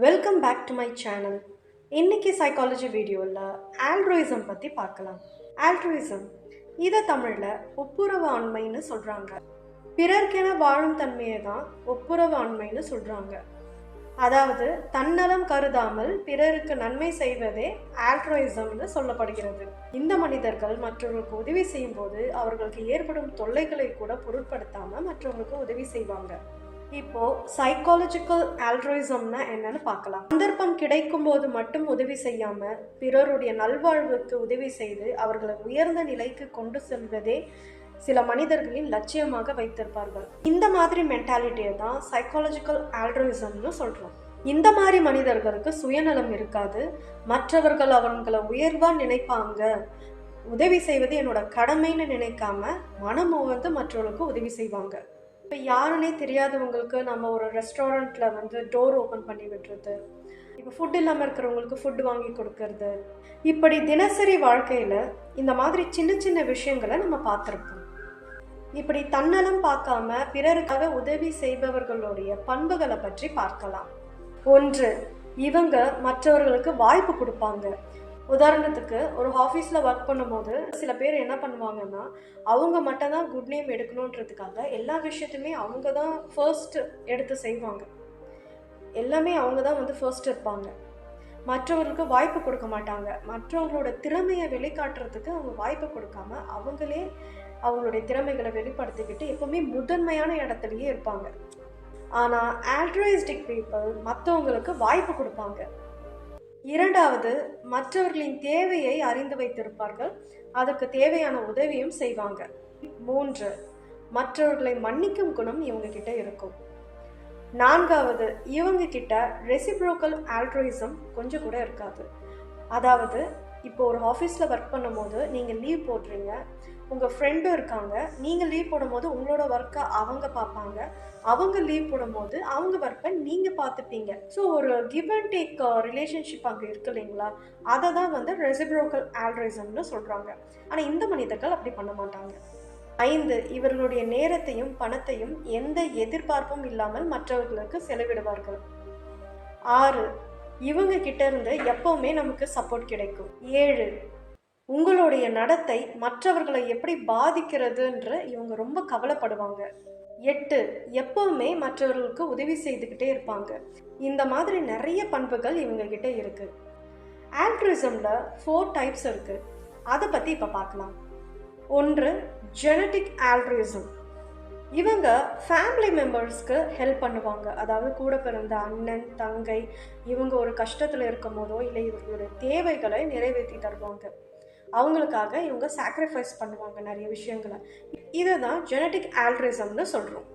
Welcome back to my channel. இன்னைக்கு psychology வீடியோவில் altruism பற்றி பார்க்கலாம். ஆல்ட்ருயிசம் இதை தமிழில் ஒப்புரவு ஆண்மைன்னு சொல்கிறாங்க. பிறர்க்கென வாழும் தன்மையை தான் ஒப்புரவு ஆண்மைன்னு சொல்கிறாங்க. அதாவது தன்னலம் கருதாமல் பிறருக்கு நன்மை செய்வதே ஆல்ட்ருயிசம்னு சொல்லப்படுகிறது. இந்த மனிதர்கள் மற்றவர்களுக்கு உதவி செய்யும் போது அவர்களுக்கு ஏற்படும் தொல்லைகளை கூட பொருட்படுத்தாமல் மற்றவங்களுக்கு உதவி செய்வாங்க. இப்போ சைக்காலஜிக்கல் ஆல்ட்ருயிசம்னா என்னன்னு பார்க்கலாம். சந்தர்ப்பம் கிடைக்கும் போது மட்டும் உதவி செய்யாம பிறருடைய நல்வாழ்வுக்கு உதவி செய்து அவர்களை உயர்ந்த நிலைக்கு கொண்டு செல்வதே சில மனிதர்களின் லட்சியமாக வைத்திருப்பார்கள். இந்த மாதிரி மென்டாலிட்டியை தான் சைக்காலஜிக்கல் ஆல்ட்ருயிசம்னு சொல்றோம். இந்த மாதிரி மனிதர்களுக்கு சுயநலம் இருக்காது. மற்றவர்கள் அவங்களை உயர்வா நினைப்பாங்க, உதவி செய்வது என்னோட கடமைன்னு நினைக்காம மனம் வந்து மற்றவர்களுக்கு உதவி செய்வாங்க. இப்போ யாருன்னே தெரியாதவங்களுக்கு நம்ம ஒரு ரெஸ்டாரண்ட்டில் வந்து டோர் ஓப்பன் பண்ணி விட்டுறது, இப்போ ஃபுட் இல்லாமல் இருக்கிறவங்களுக்கு ஃபுட் வாங்கி கொடுக்கறது, இப்படி தினசரி வாழ்க்கையில் இந்த மாதிரி சின்ன சின்ன விஷயங்களை நம்ம பார்த்துருப்போம். இப்படி தன்னலம் பார்க்காம பிறருக்காக உதவி செய்பவர்களுடைய பண்புகளை பற்றி பார்க்கலாம். 1, இவங்க மற்றவர்களுக்கு வாய்ப்பு கொடுப்பாங்க. உதாரணத்துக்கு ஒரு ஆஃபீஸில் ஒர்க் பண்ணும்போது சில பேர் என்ன பண்ணுவாங்கன்னா, அவங்க மட்டும் தான் குட் நேம் எடுக்கணுன்றதுக்காக எல்லா விஷயத்தையுமே அவங்க தான் ஃபர்ஸ்ட் எடுத்து செய்வாங்க. எல்லாமே அவங்க தான் வந்து ஃபர்ஸ்ட் இருப்பாங்க. மற்றவர்களுக்கு வாய்ப்பு கொடுக்க மாட்டாங்க. மற்றவங்களோட திறமையை வெளிக்காட்டுறதுக்கு அவங்க வாய்ப்பு கொடுக்காம அவங்களே அவங்களுடைய திறமைகளை வெளிப்படுத்திக்கிட்டு எப்பவுமே முதன்மையான இடத்துலையே இருப்பாங்க. ஆனால் ஆல்ட்ருயிஸ்டிக் பீப்புள் மற்றவங்களுக்கு வாய்ப்பு கொடுப்பாங்க. 2, மற்றவர்களின் தேவையை அறிந்து வைத்திருப்பார்கள், அதற்கு தேவையான உதவியும் செய்வாங்க. 3, மற்றவர்களை மன்னிக்கும் குணம் இவங்க கிட்ட இருக்கும். 4, இவங்க கிட்ட ரெசிப்ரோக்கல் ஆல்ட்ருயிசம் கொஞ்சம் கூட இருக்காது. அதாவது இப்போ ஒரு ஆஃபீஸில் ஒர்க் பண்ணும்போது நீங்கள் லீவ் போடுறீங்க, உங்கள் ஃப்ரெண்டும் இருக்காங்க, நீங்கள் லீவ் போடும்போது உங்களோட ஒர்க்கை அவங்க பார்ப்பாங்க, அவங்க லீவ் போடும்போது அவங்க ஒர்க்கை நீங்கள் பார்த்துப்பீங்க. ஸோ ஒரு கிவ் அண்ட் டேக் ரிலேஷன்ஷிப் அங்கே இருக்கு இல்லைங்களா, அதை தான் வந்து ரெசிப்ரோக்கல் ஆல்ட்ருயிசம்னு சொல்கிறாங்க. ஆனால் இந்த மனிதர்கள் அப்படி பண்ண மாட்டாங்க. 5, இவர்களுடைய நேரத்தையும் பணத்தையும் எந்த எதிர்பார்ப்பும் இல்லாமல் மற்றவர்களுக்கு செலவிடுவார்கள். 6, இவங்க கிட்ட இருந்து எப்பவுமே நமக்கு சப்போர்ட் கிடைக்கும். 7, உங்களுடைய நடத்தை மற்றவர்களை எப்படி பாதிக்கிறதுன்ற இவங்க ரொம்ப கவலைப்படுவாங்க. 8, எப்பவுமே மற்றவர்களுக்கு உதவி செய்துக்கிட்டே இருப்பாங்க. இந்த மாதிரி நிறைய பண்புகள் இவங்க கிட்ட இருக்கு. ஆல்ட்ருயிசம்ல 4 டைப்ஸ் இருக்கு. அதை பத்தி இப்ப பார்க்கலாம். 1, ஜெனட்டிக் ஆல்ட்ருயிசம். இவங்க ஃபேமிலி மெம்பர்ஸ்க்கு ஹெல்ப் பண்ணுவாங்க. அதாவது கூட பிறந்த அண்ணன் தங்கை இவங்க ஒரு கஷ்டத்தில் இருக்கும் போதோ இல்லை இவர்களுடைய தேவைகளை நிறைவேற்றி தருவாங்க. அவங்களுக்காக இவங்க சாக்ரிஃபைஸ் பண்ணுவாங்க நிறைய விஷயங்களை. இதை தான் ஜெனட்டிக் ஆல்ட்ருயிசம்னு சொல்கிறோம்.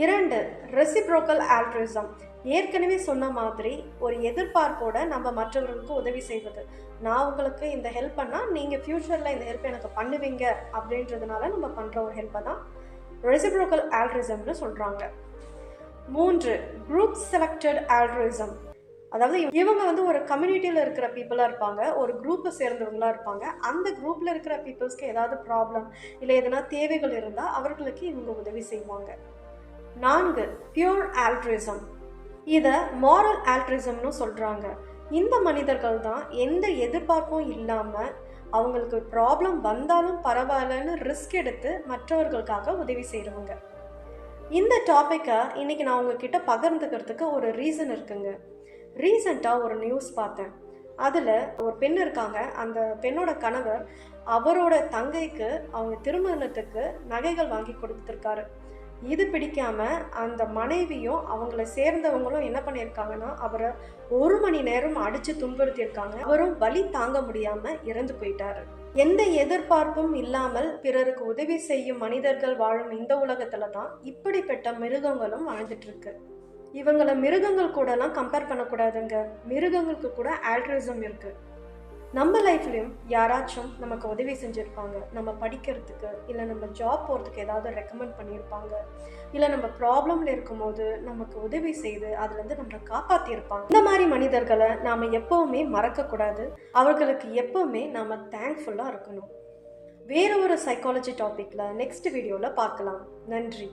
2, ரெசிப்ரோக்கல் ஆல்ட்ருயிசம். ஏற்கனவே சொன்ன மாதிரி ஒரு எதிர்பார்ப்போட நம்ம மற்றவர்களுக்கு உதவி செய்வது. நான் உங்களுக்கு இந்த ஹெல்ப் பண்ணால் நீங்கள் ஃப்யூச்சரில் இந்த ஹெல்ப் எனக்கு பண்ணுவீங்க அப்படின்றதுனால நம்ம பண்ணுற ஒரு ஹெல்ப்பை தான் ரெசிப்ரோக்கல் ஆல்ட்ருயிசம்னு சொல்கிறாங்க. 3, குரூப் செலக்டட் ஆல்ட்ருயிசம். அதாவது இவங்க வந்து ஒரு கம்யூனிட்டியில் இருக்கிற பீப்புளாக இருப்பாங்க, ஒரு குரூப்பை சேர்ந்தவங்களாக இருப்பாங்க. அந்த குரூப்பில் இருக்கிற பீப்புள்ஸ்க்கு ஏதாவது ப்ராப்ளம் இல்லை எதனா தேவைகள் இருந்தால் அவர்களுக்கு இவங்க உதவி செய்வாங்க. 4, பியூர் ஆல்ட்ருயிசம். இதை மாரல் ஆல்ட்ருயிசம்னு சொல்கிறாங்க. இந்த மனிதர்கள் தான் எந்த எதிர்பார்ப்பும் இல்லாமல் அவங்களுக்கு ப்ராப்ளம் வந்தாலும் பரவாயில்லன்னு ரிஸ்க் எடுத்து மற்றவர்களுக்காக உதவி செய்கிறவங்க. இந்த டாப்பிக்கை இன்னைக்கு நான் உங்ககிட்ட பகிர்ந்துக்கிறதுக்கு ஒரு ரீசன் இருக்குங்க. ரீசெண்டாக ஒரு நியூஸ் பார்த்தேன். அதில் ஒரு பெண் இருக்காங்க. அந்த பெண்ணோட கணவர் அவரோட தங்கைக்கு அவங்க திருமணத்துக்கு நகைகள் வாங்கி கொடுத்துருக்காரு. இது பிடிக்காம அந்த மனைவியும் அவங்கள சேர்ந்தவங்களும் என்ன பண்ணியிருக்காங்கன்னா அவரை 1 மணி நேரம் அடித்து துன்புறுத்தியிருக்காங்க. அவரும் வலி தாங்க முடியாம இறந்து போயிட்டாரு. எந்த எதிர்பார்ப்பும் இல்லாமல் பிறருக்கு உதவி செய்யும் மனிதர்கள் வாழும் இந்த உலகத்துல தான் இப்படிப்பட்ட மிருகங்களும் வாழ்ந்துட்டு இருக்கு. இவங்களை மிருகங்கள் கூடலாம் கம்பேர் பண்ணக்கூடாதுங்க. மிருகங்களுக்கு கூட ஆல்ட்ருயிசம் இருக்கு. நம்ம லைஃப்லையும் யாராச்சும் நமக்கு உதவி செஞ்சுருப்பாங்க. நம்ம படிக்கிறதுக்கு இல்லை நம்ம ஜாப் போகிறதுக்கு ஏதாவது ரெக்கமெண்ட் பண்ணியிருப்பாங்க, இல்லை நம்ம ப்ராப்ளமில் இருக்கும்போது நமக்கு உதவி செய்து அதுலேருந்து நம்மளை காப்பாற்றியிருப்பாங்க. இந்த மாதிரி மனிதர்களை நாம் எப்போவுமே மறக்கக்கூடாது. அவர்களுக்கு எப்போவுமே நாம் தேங்க்ஃபுல்லாக இருக்கணும். வேறு ஒரு சைக்காலஜி டாப்பிக்கில் நெக்ஸ்ட் வீடியோவில் பார்க்கலாம். நன்றி.